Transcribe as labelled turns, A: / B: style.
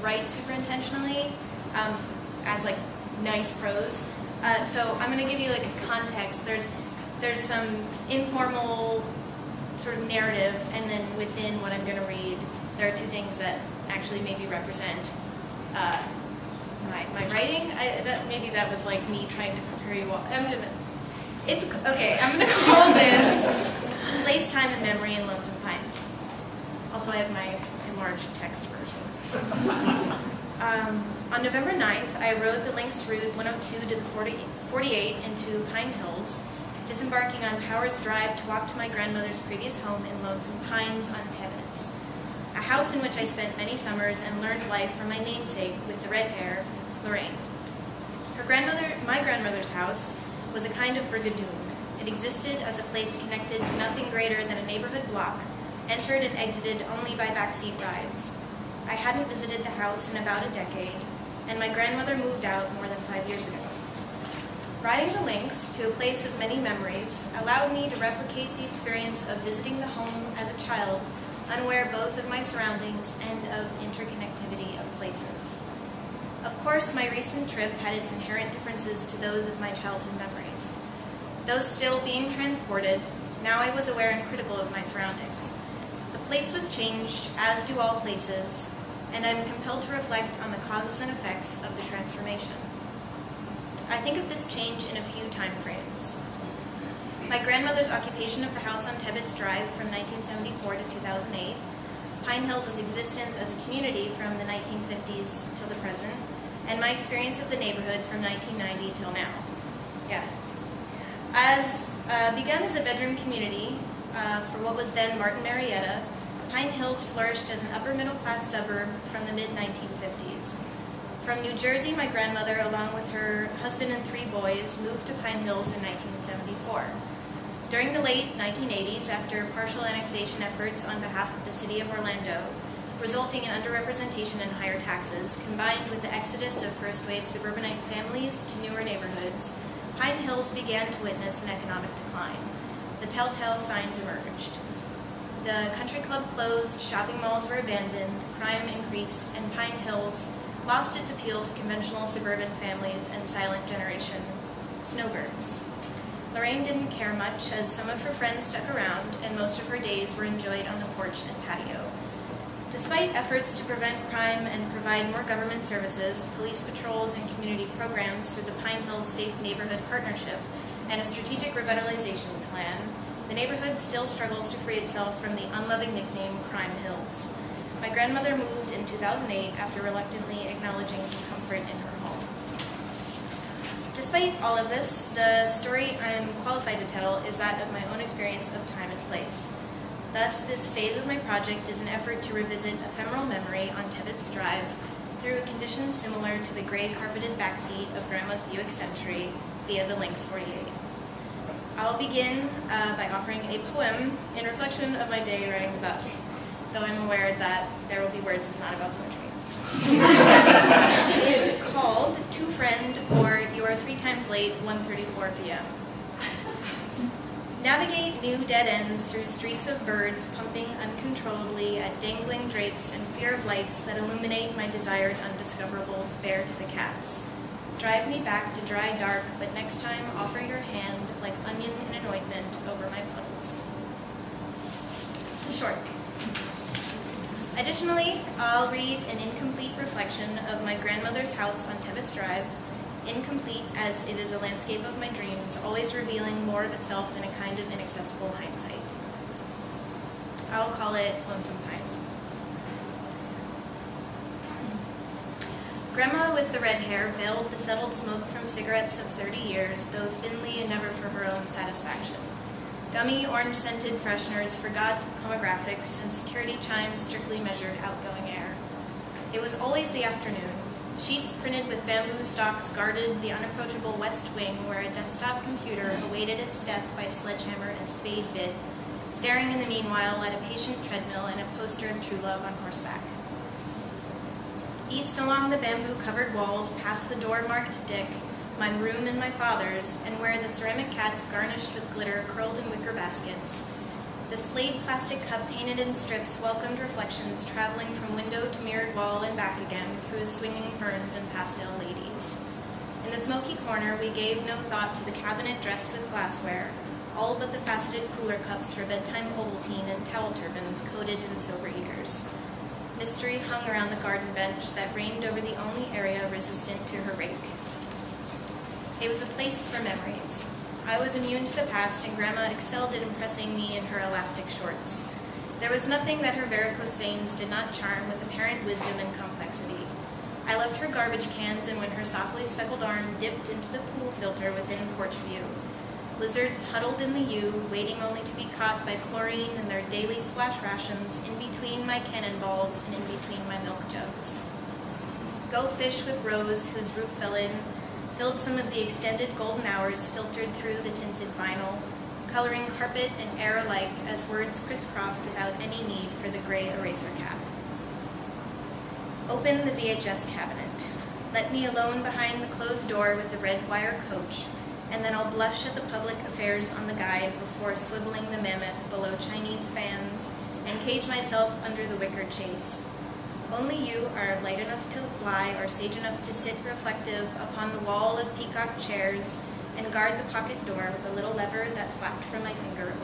A: write super intentionally as like nice prose. So I'm going to give you like a context. There's some informal sort of narrative, and then within what I'm going to read, there are two things that actually maybe represent my writing. Maybe that was like me trying to prepare you all. I'm going to call this Place, Time, and Memory in Lonesome Pines. Also, I have my enlarged text version. On November 9th, I rode the Lynx Route 102 to the 48 into Pine Hills, disembarking on Powers Drive to walk to my grandmother's previous home in Lonesome Pines on Tebbets, a house in which I spent many summers and learned life from my namesake with the red hair, Lorraine. My grandmother's house was a kind of brigadoon. It existed as a place connected to nothing greater than a neighborhood block, entered and exited only by backseat rides. I hadn't visited the house in about a decade, and my grandmother moved out more than 5 years ago. Riding the Lynx to a place of many memories allowed me to replicate the experience of visiting the home as a child, unaware both of my surroundings and of interconnectivity of places. Of course, my recent trip had its inherent differences to those of my childhood memories. Though still being transported, now I was aware and critical of my surroundings. The place was changed, as do all places, and I'm compelled to reflect on the causes and effects of the transformation. I think of this change in a few time frames. My grandmother's occupation of the house on Tebbets Drive from 1974 to 2008, Pine Hills' existence as a community from the 1950s till the present, and my experience of the neighborhood from 1990 till now. Begun as a bedroom community for what was then Martin Marietta, Pine Hills flourished as an upper-middle-class suburb from the mid-1950s. From New Jersey, my grandmother, along with her husband and 3 boys, moved to Pine Hills in 1974. During the late 1980s, after partial annexation efforts on behalf of the city of Orlando, resulting in underrepresentation and higher taxes, combined with the exodus of first-wave suburbanite families to newer neighborhoods, Pine Hills began to witness an economic decline. The telltale signs emerged. The country club closed, shopping malls were abandoned, crime increased, and Pine Hills lost its appeal to conventional suburban families and silent generation snowbirds. Lorraine didn't care much, as some of her friends stuck around, and most of her days were enjoyed on the porch and patio. Despite efforts to prevent crime and provide more government services, police patrols, and community programs through the Pine Hills Safe Neighborhood Partnership and a strategic revitalization plan, the neighborhood still struggles to free itself from the unloving nickname Crime Hills. My grandmother moved in 2008 after reluctantly acknowledging discomfort in her home. Despite all of this, the story I'm qualified to tell is that of my own experience of time and place. Thus, this phase of my project is an effort to revisit ephemeral memory on Tebbets Drive through conditions similar to the gray-carpeted backseat of Grandma's Buick Century via the Lynx 48. I'll begin by offering a poem in reflection of my day riding the bus, though I'm aware that there will be words it's not about poetry. It's called To Friend, or You Are 3 Times Late, 1:34 p.m. Navigate new dead ends through streets of birds pumping uncontrollably at dangling drapes and fear of lights that illuminate my desired undiscoverables bare to the cats. Drive me back to dry dark, but next time offer your hand like onion in an ointment over my puddles. This is short. Additionally, I'll read an incomplete reflection of my grandmother's house on Tebbets Drive, incomplete as it is a landscape of my dreams, always revealing more of itself in a kind of inaccessible hindsight. I'll call it Lonesome Pines. Grandma with the red hair veiled the settled smoke from cigarettes of 30 years, though thinly and never for her own satisfaction. Gummy, orange-scented fresheners forgot homographics, and security chimes strictly measured outgoing air. It was always the afternoon. Sheets printed with bamboo stalks guarded the unapproachable west wing, where a desktop computer awaited its death by sledgehammer and spade bit, staring in the meanwhile at a patient treadmill and a poster of true love on horseback. East along the bamboo-covered walls, past the door marked Dick, my room and my father's, and where the ceramic cats garnished with glitter curled in wicker baskets, Displayed plastic cup painted in strips welcomed reflections traveling from window to mirrored wall and back again through swinging ferns and pastel ladies. In the smoky corner, we gave no thought to the cabinet dressed with glassware, all but the faceted cooler cups for bedtime Ovaltine and towel turbans coated in silver ears. Mystery hung around the garden bench that reigned over the only area resistant to her rake. It was a place for memories. I was immune to the past, and Grandma excelled in impressing me in her elastic shorts. There was nothing that her varicose veins did not charm with apparent wisdom and complexity. I loved her garbage cans, and when her softly speckled arm dipped into the pool filter within porch view. Lizards huddled in the U, waiting only to be caught by chlorine and their daily splash rations in between my cannonballs and in between my milk jugs. Go fish with Rose, whose roof fell in, filled some of the extended golden hours filtered through the tinted vinyl, coloring carpet and air alike as words crisscrossed without any need for the gray eraser cap. Open the VHS cabinet. Let me alone behind the closed door with the red wire coach, and then I'll blush at the public affairs on the guide before swiveling the mammoth below Chinese fans and cage myself under the wicker chase. Only you are light enough to lie or sage enough to sit reflective upon the wall of peacock chairs and guard the pocket door with a little lever that flapped from my finger